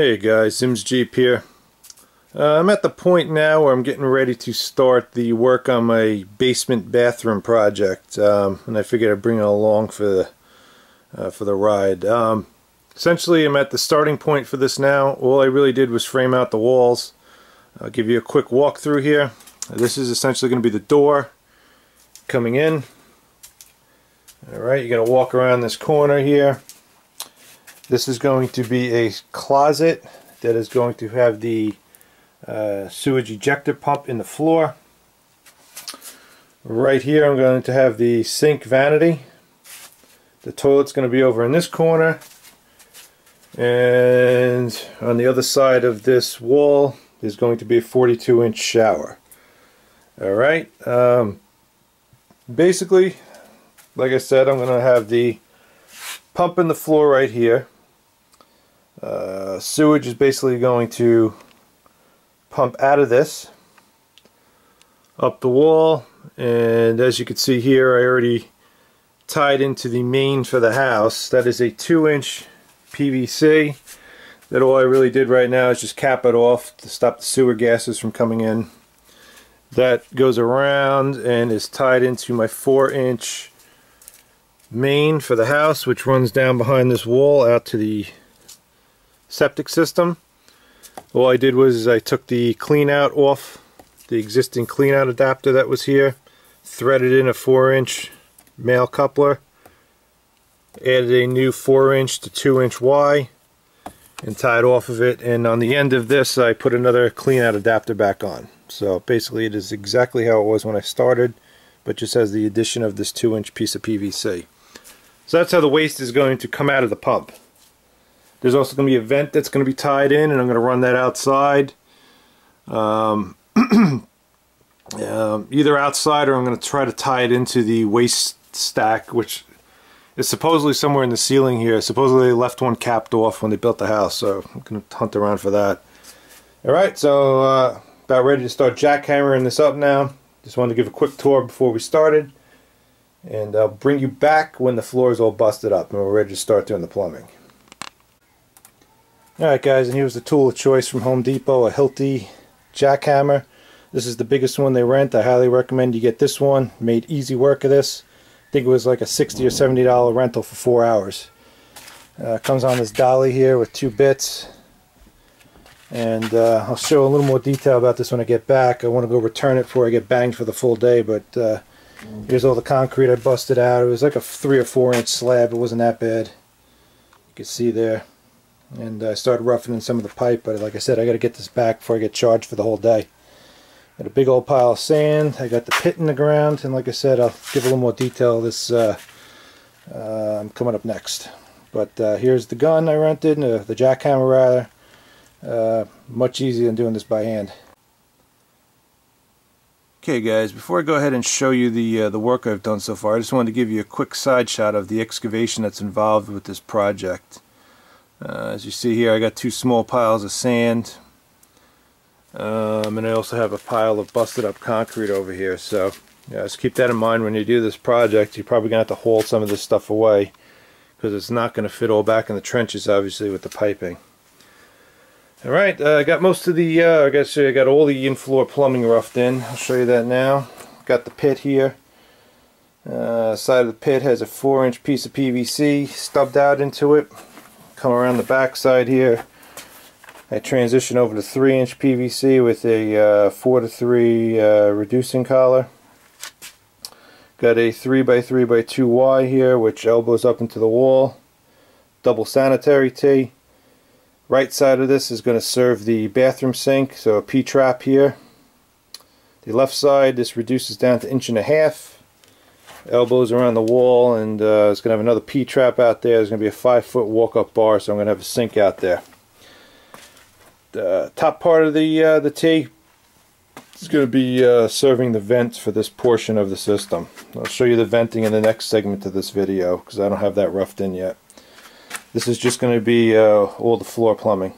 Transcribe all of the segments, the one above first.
Hey guys, Sims Jeep here. I'm at the point now where I'm getting ready to start the work on my basement bathroom project, and I figured I'd bring it along for the ride. Essentially, I'm at the starting point for this now. All I really did was frame out the walls. I'll give you a quick walkthrough here. This is essentially going to be the door coming in. Alright, you're going to walk around this corner here. This is going to be a closet that is going to have the sewage ejector pump in the floor. Right here I'm going to have the sink vanity. The toilet's going to be over in this corner. And on the other side of this wall is going to be a 42-inch shower. Alright, basically, like I said, I'm going to have the pump in the floor right here. Sewage is basically going to pump out of this up the wall, and as you can see here, I already tied into the main for the house. That is a 2-inch PVC that all I really did right now is just cap it off to stop the sewer gases from coming in. That goes around and is tied into my 4-inch main for the house, which runs down behind this wall out to the septic system. All I did was I took the clean out off the existing clean out adapter that was here, threaded in a 4-inch male coupler, added a new 4-inch to 2-inch Y, and tied off of it, and on the end of this I put another clean out adapter back on. So basically it is exactly how it was when I started, but just has the addition of this 2-inch piece of PVC. So that's how the waste is going to come out of the pump. There's also going to be a vent that's going to be tied in, and I'm going to run that outside. Either outside, or I'm going to try to tie it into the waste stack, which is supposedly somewhere in the ceiling here. Supposedly they left one capped off when they built the house, so I'm going to hunt around for that. Alright, so about ready to start jackhammering this up now. Just wanted to give a quick tour before we started. And I'll bring you back when the floor is all busted up and we're ready to start doing the plumbing. Alright guys, and here's the tool of choice from Home Depot, a Hilti jackhammer. This is the biggest one they rent. I highly recommend you get this one. Made easy work of this. I think it was like a $60 or $70 rental for 4 hours. Comes on this dolly here with 2 bits. And I'll show a little more detail about this when I get back. I want to go return it before I get banged for the full day, but here's all the concrete I busted out. It was like a 3 or 4 inch slab. It wasn't that bad. You can see there. And I started roughening some of the pipe, but like I said, I got to get this back before I get charged for the whole day. Got a big old pile of sand. I got the pit in the ground, and like I said, I'll give a little more detail this coming up next. But here's the gun I rented, the jackhammer rather. Much easier than doing this by hand. Okay guys, before I go ahead and show you the work I've done so far, I just wanted to give you a quick side shot of the excavation that's involved with this project. As you see here, I got 2 small piles of sand, and I also have a pile of busted up concrete over here. So yeah, just keep that in mind when you do this project. You're probably going to have to haul some of this stuff away because it's not going to fit all back in the trenches, obviously, with the piping. Alright, I got most of the, I got all the in-floor plumbing roughed in. I'll show you that now. Got the pit here. Side of the pit has a 4-inch piece of PVC stubbed out into it. Come around the back side here. I transition over to 3-inch PVC with a 4:3 reducing collar. Got a 3x3x2 Y here, which elbows up into the wall. Double sanitary tee. Right side of this is going to serve the bathroom sink, so a P-trap here. The left side, this reduces down to 1.5 inches. Elbows around the wall, and it's going to have another P-trap out there. There's going to be a 5-foot walk-up bar, so I'm going to have a sink out there. The top part of the T is going to be serving the vents for this portion of the system. I'll show you the venting in the next segment of this video because I don't have that roughed in yet. This is just going to be all the floor plumbing.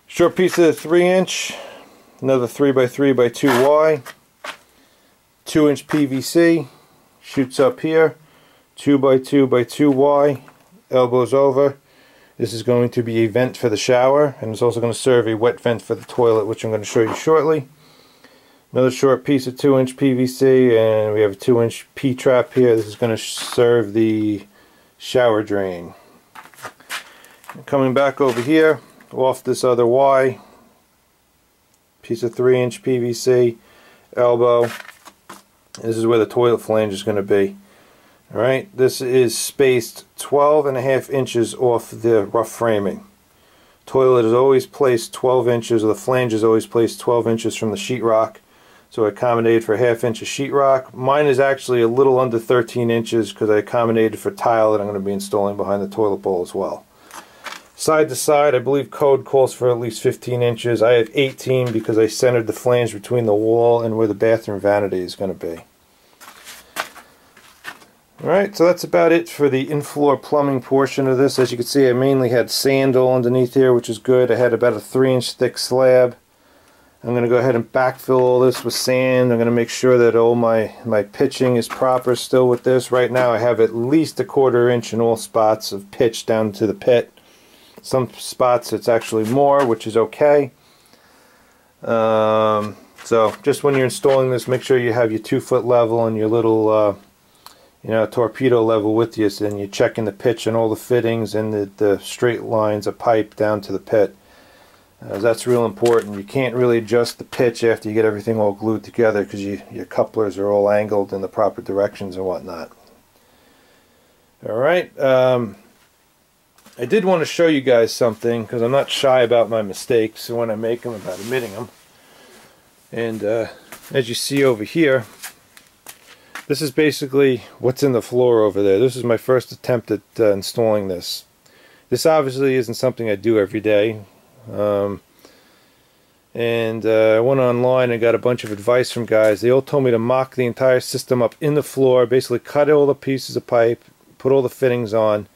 Short piece of 3-inch, another 3x3x2 Y, 2-inch PVC. Shoots up here, 2x2x2 Y, elbows over. This is going to be a vent for the shower, and it's also going to serve a wet vent for the toilet, which I'm going to show you shortly. Another short piece of 2-inch PVC, and we have a 2-inch P-trap here. This is going to serve the shower drain. Coming back over here, off this other Y, piece of 3-inch PVC, elbow. This is where the toilet flange is going to be. Alright, this is spaced 12.5 inches off the rough framing. Toilet is always placed 12 inches, or the flange is always placed 12 inches from the sheetrock. So I accommodated for 1/2 inch of sheetrock. Mine is actually a little under 13 inches because I accommodated for tile that I'm going to be installing behind the toilet bowl as well. Side to side, I believe code calls for at least 15 inches. I have 18 because I centered the flange between the wall and where the bathroom vanity is going to be. Alright, so that's about it for the in-floor plumbing portion of this. As you can see, I mainly had sand all underneath here, which is good. I had about a 3-inch thick slab. I'm going to go ahead and backfill all this with sand. I'm going to make sure that all my pitching is proper still with this. Right now I have at least a 1/4 inch in all spots of pitch down to the pit. Some spots it's actually more, which is okay. So just when you're installing this, make sure you have your 2-foot level and your little torpedo level with you, and you're checking the pitch and all the fittings and the straight lines of pipe down to the pit. That's real important. You can't really adjust the pitch after you get everything all glued together because your couplers are all angled in the proper directions and whatnot. Alright, I did want to show you guys something because I'm not shy about my mistakes when I make them, about admitting them. And as you see over here, this is basically what's in the floor over there. This is my first attempt at installing this. This obviously isn't something I do every day. I went online and got a bunch of advice from guys. They all told me to mock the entire system up in the floor, basically cut all the pieces of pipe, put all the fittings on,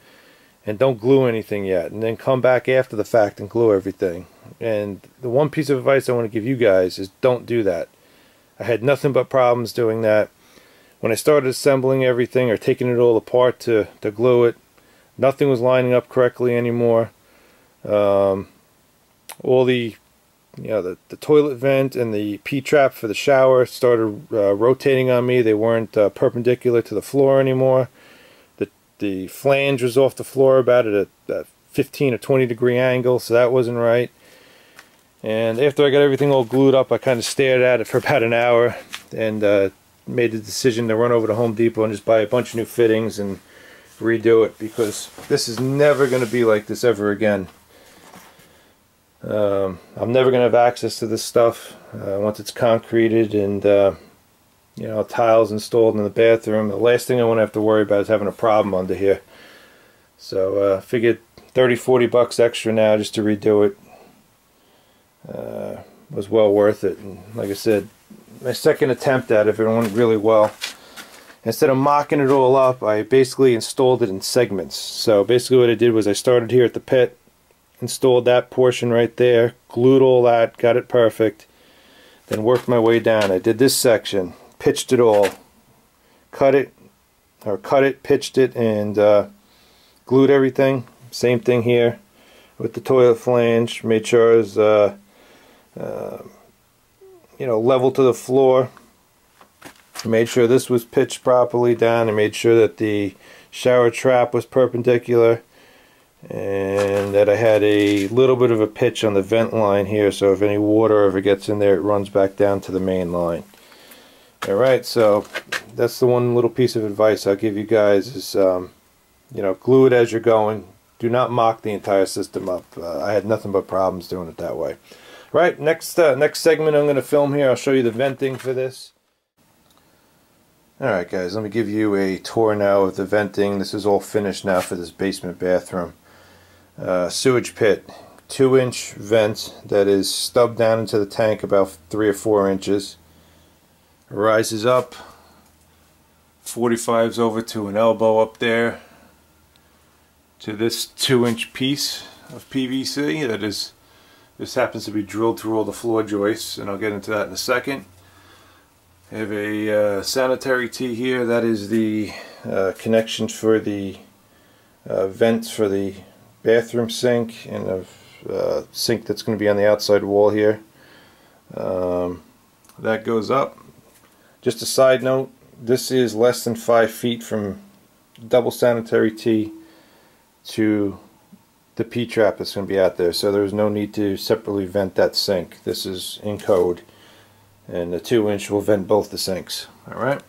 and don't glue anything yet, and then come back after the fact and glue everything. And the one piece of advice I want to give you guys is don't do that. I had nothing but problems doing that. When I started assembling everything or taking it all apart to glue it, nothing was lining up correctly anymore. All the toilet vent and the P-trap for the shower started rotating on me. They weren't perpendicular to the floor anymore. The flange was off the floor about at a 15 or 20 degree angle, so that wasn't right. And after I got everything all glued up, I kind of stared at it for about an hour and made the decision to run over to Home Depot and just buy a bunch of new fittings and redo it, because this is never going to be like this ever again. I'm never going to have access to this stuff once it's concreted and tiles installed in the bathroom. The last thing I want to have to worry about is having a problem under here. So figured 30-40 bucks extra now just to redo it was well worth it. And like I said, my second attempt at it went really well. Instead of mocking it all up, I basically installed it in segments. So basically what I did was I started here at the pit, installed that portion right there, glued all that, got it perfect, then worked my way down. I did this section, pitched it all, cut it, pitched it, and glued everything. Same thing here with the toilet flange. Made sure it was level to the floor. Made sure this was pitched properly down, and made sure that the shower trap was perpendicular, and that I had a little bit of a pitch on the vent line here, so if any water ever gets in there, it runs back down to the main line. Alright, so that's the one little piece of advice I'll give you guys is, glue it as you're going. Do not mock the entire system up. I had nothing but problems doing it that way. Right, next segment I'm going to film here, I'll show you the venting for this. Alright guys, let me give you a tour now of the venting. This is all finished now for this basement bathroom. Sewage pit, 2-inch vent that is stubbed down into the tank about 3 or 4 inches. Rises up, 45s over to an elbow up there to this 2-inch piece of PVC that is, this happens to be drilled through all the floor joists, and I'll get into that in a second. I have a sanitary tee here. That is the connection for the vents for the bathroom sink and a sink that's going to be on the outside wall here. That goes up. Just a side note, this is less than 5 feet from double sanitary tee to the P-trap that's going to be out there, so there's no need to separately vent that sink. This is in code, and the 2-inch will vent both the sinks. Alright,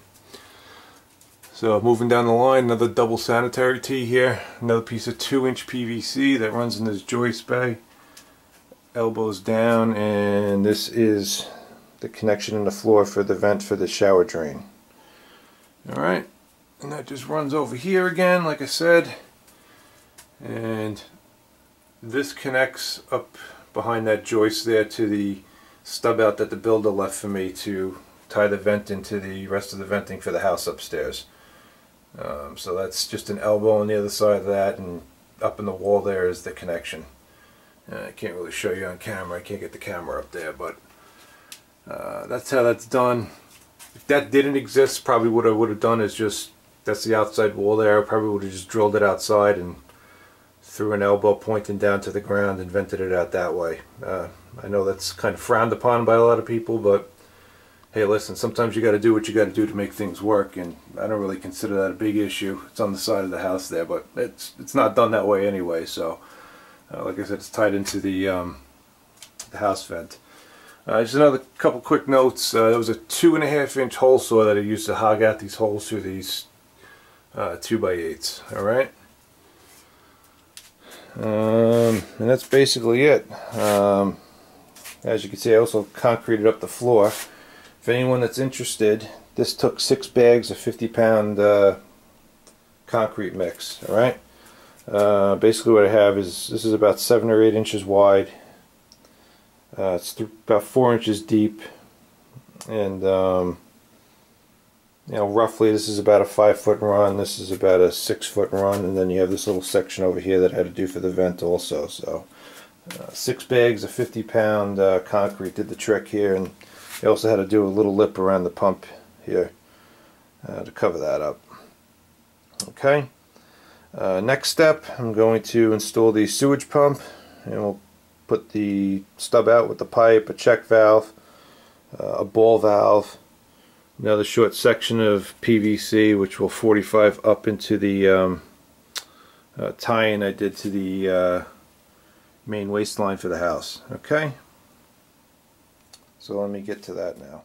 so moving down the line, another double sanitary tee here, another piece of 2-inch PVC that runs in this joist bay, elbows down, and this is the connection in the floor for the vent for the shower drain. Alright, and that just runs over here again, like I said, and this connects up behind that joist there to the stub out that the builder left for me to tie the vent into the rest of the venting for the house upstairs. So that's just an elbow on the other side of that, and up in the wall there is the connection. I can't really show you on camera, I can't get the camera up there, but that's how that's done. If that didn't exist, probably what I would have done is just, that's the outside wall there, I probably would have just drilled it outside and threw an elbow pointing down to the ground and vented it out that way. I know that's kind of frowned upon by a lot of people, but hey, listen, sometimes you got to do what you got to do to make things work, and I don't really consider that a big issue. It's on the side of the house there, but it's not done that way anyway, so like I said, it's tied into the house vent. Just another couple quick notes. There was a 2.5-inch hole saw that I used to hog out these holes through these 2x8s. Alright? And that's basically it. As you can see, I also concreted up the floor. If anyone that's interested, this took 6 bags of 50-pound concrete mix. Alright? Basically what I have is, this is about 7 or 8 inches wide. It's about 4 inches deep, and you know, roughly this is about a 5-foot run, this is about a 6-foot run, and then you have this little section over here that I had to do for the vent also. So 6 bags of 50-pound concrete did the trick here, and I also had to do a little lip around the pump here to cover that up. Okay, next step, I'm going to install the sewage pump, and we'll put the stub out with the pipe, a check valve, a ball valve, another short section of PVC which will 45 up into the tie-in I did to the main waste line for the house. Okay, so let me get to that now.